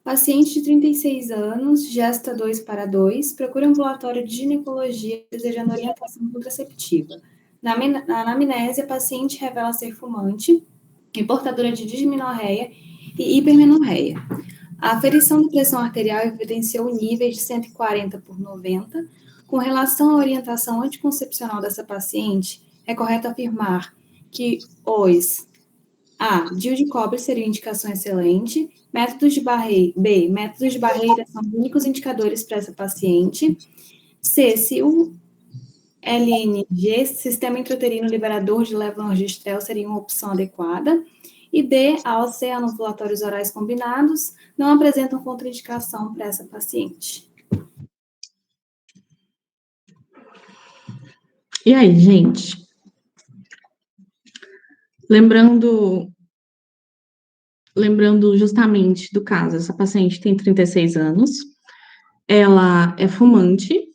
Speaker 3: Paciente de 36 anos, gesta 2 para 2, procura ambulatório de ginecologia desejando orientação contraceptiva. Na anamnese, a paciente revela ser fumante e portadora de dismenorreia e hipermenorreia. A aferição de pressão arterial evidenciou níveis de 140/90. Com relação à orientação anticoncepcional dessa paciente, é correto afirmar que os DIU de cobre seria uma indicação excelente. Métodos de barreira são os únicos indicadores para essa paciente. C, se o LNG, sistema intrauterino liberador de levonorgestrel, seria uma opção adequada. E D, AOC, anovulatórios orais combinados, não apresentam contraindicação para essa paciente.
Speaker 1: E aí, gente? Lembrando justamente do caso, essa paciente tem 36 anos, ela é fumante,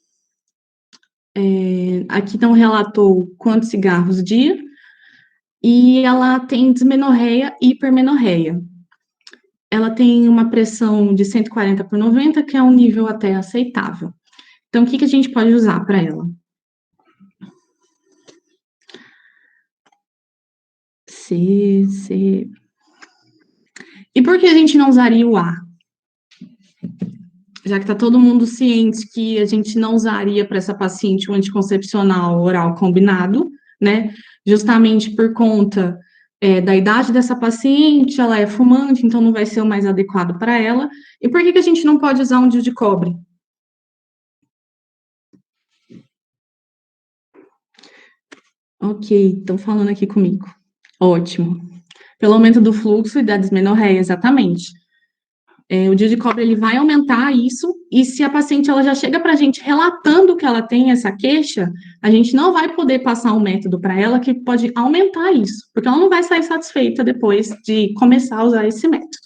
Speaker 1: aqui não relatou quantos cigarros dia, e ela tem dismenorreia e hipermenorreia. Ela tem uma pressão de 140/90, que é um nível até aceitável. Então, o que a gente pode usar para ela? E por que a gente não usaria o A? Já que está todo mundo ciente que a gente não usaria para essa paciente um anticoncepcional oral combinado, né? Justamente por conta da idade dessa paciente, ela é fumante, então não vai ser o mais adequado para ela. E por que a gente não pode usar um DIU de cobre? Ok, estão falando aqui comigo. Ótimo. Pelo aumento do fluxo e da dismenorreia, exatamente. O DIU de cobre, ele vai aumentar isso, e se a paciente ela já chega para a gente relatando que ela tem essa queixa, a gente não vai poder passar um método para ela que pode aumentar isso, porque ela não vai sair satisfeita depois de começar a usar esse método.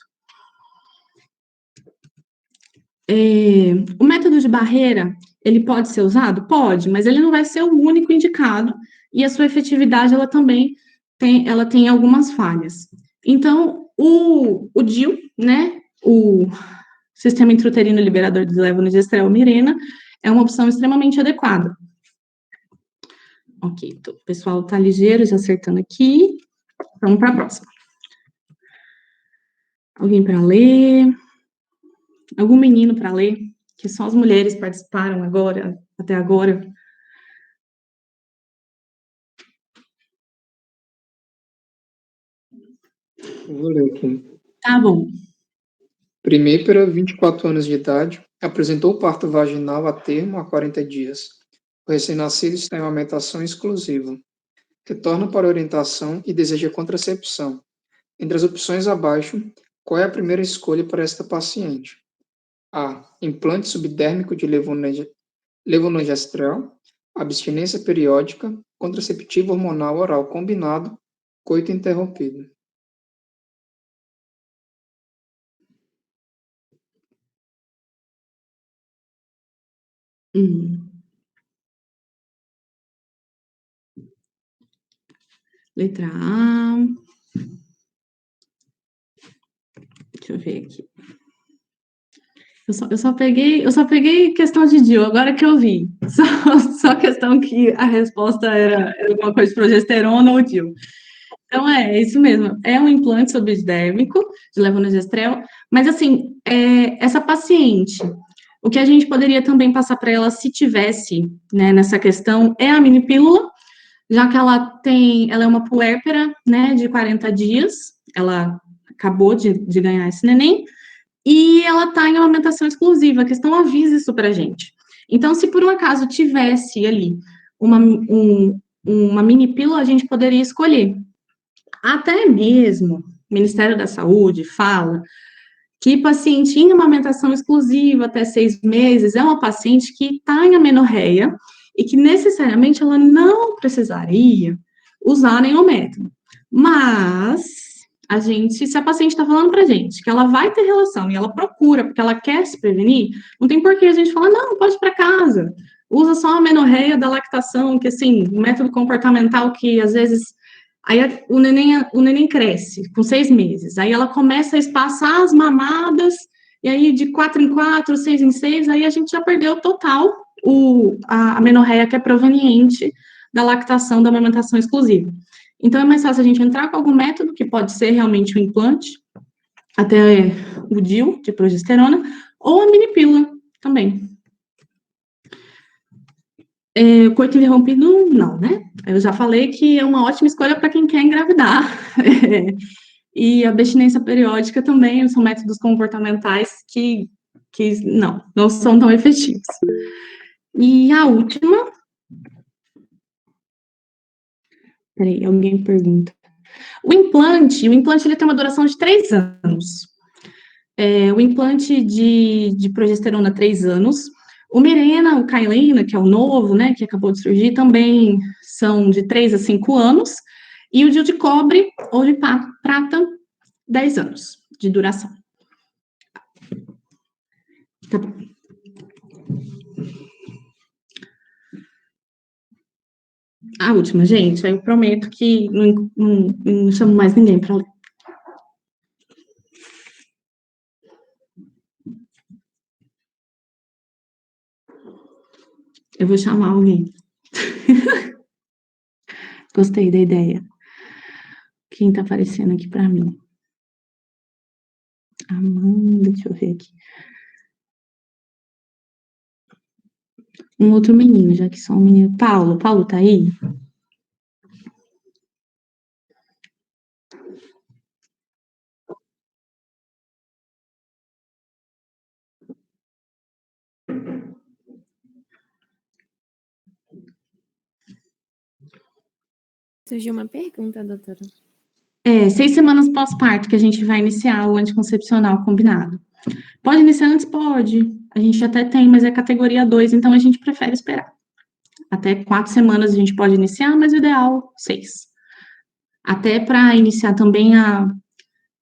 Speaker 1: O método de barreira, ele pode ser usado? Pode, mas ele não vai ser o único indicado, e a sua efetividade, ela também tem algumas falhas. Então, o DIU, né, o sistema intrauterino liberador de levonorgestrel Mirena, é uma opção extremamente adequada. Ok, então, o pessoal está ligeiro, já acertando aqui. Vamos para a próxima. Alguém para ler? Algum menino para ler? Que só as mulheres participaram agora, até agora.
Speaker 4: Vou ler aqui.
Speaker 1: Tá bom.
Speaker 4: Primípara, 24 anos de idade, apresentou parto vaginal a termo há 40 dias. O recém-nascido está em uma amamentação exclusiva. Retorna para a orientação e deseja contracepção. Entre as opções abaixo, Qual é a primeira escolha para esta paciente? A. Implante subdérmico de levonorgestrel, abstinência periódica, contraceptivo hormonal oral combinado, coito interrompido.
Speaker 1: Hum. Letra A. Deixa eu ver aqui. Eu só peguei questão de DIU, agora que eu vi. Só questão que a resposta era alguma coisa de progesterona ou DIU. Então, é isso mesmo. É um implante subdérmico de levonorgestrel, mas, assim, essa paciente, o que a gente poderia também passar para ela, se tivesse, né, nessa questão, é a mini pílula, já que ela é uma puérpera, né, de 40 dias, ela acabou de ganhar esse neném, e ela está em amamentação exclusiva, a questão avisa isso para a gente. Então, se por um acaso tivesse ali uma mini pílula, a gente poderia escolher. Até mesmo o Ministério da Saúde fala que paciente em amamentação exclusiva até 6 meses é uma paciente que está em amenorreia e que necessariamente ela não precisaria usar nenhum método. Mas se a paciente está falando para a gente que ela vai ter relação e ela procura porque ela quer se prevenir, não tem por que a gente falar, não, pode ir para casa, usa só a amenorreia da lactação, que assim, um método comportamental que às vezes. Aí o neném cresce com 6 meses, aí ela começa a espaçar as mamadas, e aí de 4 em 4, 6 em 6, aí a gente já perdeu total a amenorreia que é proveniente da lactação, da amamentação exclusiva. Então, é mais fácil a gente entrar com algum método, que pode ser realmente o implante, até o DIU, de progesterona, ou a mini pílula também. O coito interrompido, não, né? Eu já falei que é uma ótima escolha para quem quer engravidar. E a abstinência periódica também são métodos comportamentais que não são tão efetivos. E a última. Peraí, alguém pergunta. O implante ele tem uma duração de 3 anos. O implante de progesterona, 3 anos. O Mirena, o Kyleena, que é o novo, né, que acabou de surgir, também são de 3 a 5 anos. E o DIU de cobre ou de prata, 10 anos de duração. Tá bom. A última, gente, aí eu prometo que não chamo mais ninguém para ler. Eu vou chamar alguém. Gostei da ideia. Quem tá aparecendo aqui para mim? Amanda, deixa eu ver aqui. Um outro menino, já que só um menino. Paulo tá aí?
Speaker 2: Surgiu uma pergunta, doutora.
Speaker 1: 6 semanas pós-parto que a gente vai iniciar o anticoncepcional combinado. Pode iniciar antes? Pode. A gente até tem, mas é categoria 2, então a gente prefere esperar. Até 4 semanas a gente pode iniciar, mas o ideal, 6. Até para iniciar também a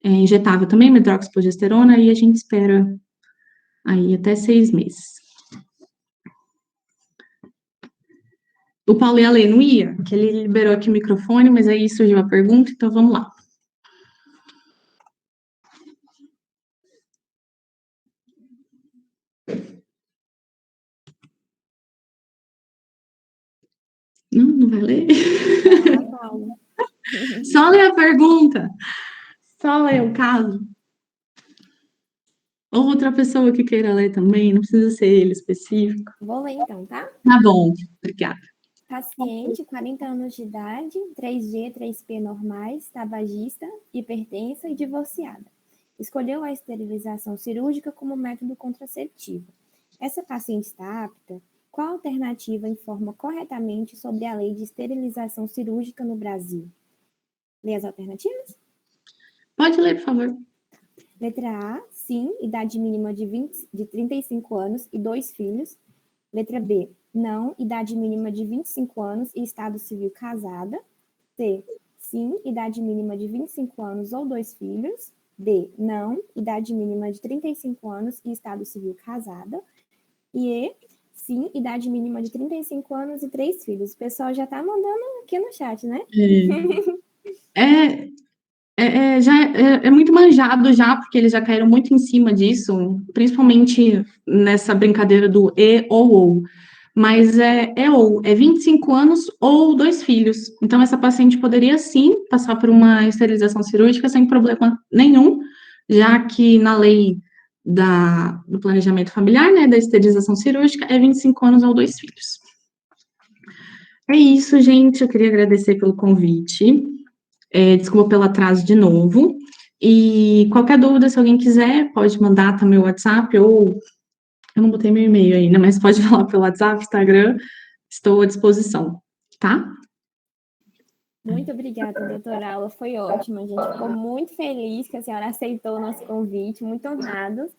Speaker 1: injetável também, medroxprogesterona, e a gente espera aí até 6 meses. O Paulo ia ler, não ia? Que ele liberou aqui o microfone, mas aí surgiu a pergunta, então vamos lá. Não vai ler?
Speaker 2: Paulo.
Speaker 1: Só ler a pergunta. Só ler o caso. Ou outra pessoa que queira ler também, não precisa ser ele específico.
Speaker 2: Vou ler então, tá?
Speaker 1: Tá bom, obrigada.
Speaker 2: Paciente, 40 anos de idade, 3G, 3P normais, tabagista, hipertensa e divorciada. Escolheu a esterilização cirúrgica como método contraceptivo. Essa paciente está apta? Qual alternativa informa corretamente sobre a lei de esterilização cirúrgica no Brasil? Lê as alternativas?
Speaker 1: Pode ler, por favor.
Speaker 2: Letra A, sim, idade mínima de 35 anos e 2 filhos. Letra B, não, idade mínima de 25 anos e estado civil casada. C, sim, idade mínima de 25 anos ou 2 filhos. D, não, idade mínima de 35 anos e estado civil casada. E E, sim, idade mínima de 35 anos e 3 filhos. O pessoal já tá mandando aqui no chat, né?
Speaker 1: É, é muito manjado já, porque eles já caíram muito em cima disso, principalmente nessa brincadeira do e ou. Mas é 25 anos ou 2 filhos. Então, essa paciente poderia sim passar por uma esterilização cirúrgica sem problema nenhum, já que na lei do planejamento familiar, né, da esterilização cirúrgica, é 25 anos ou 2 filhos. É isso, gente. Eu queria agradecer pelo convite. Desculpa pelo atraso de novo. E qualquer dúvida, se alguém quiser, pode mandar também o WhatsApp, ou eu não botei meu e-mail ainda, mas pode falar pelo WhatsApp, Instagram, estou à disposição, tá?
Speaker 2: Muito obrigada, doutora. A aula foi ótima. A gente ficou muito feliz que a senhora aceitou o nosso convite, muito honrados.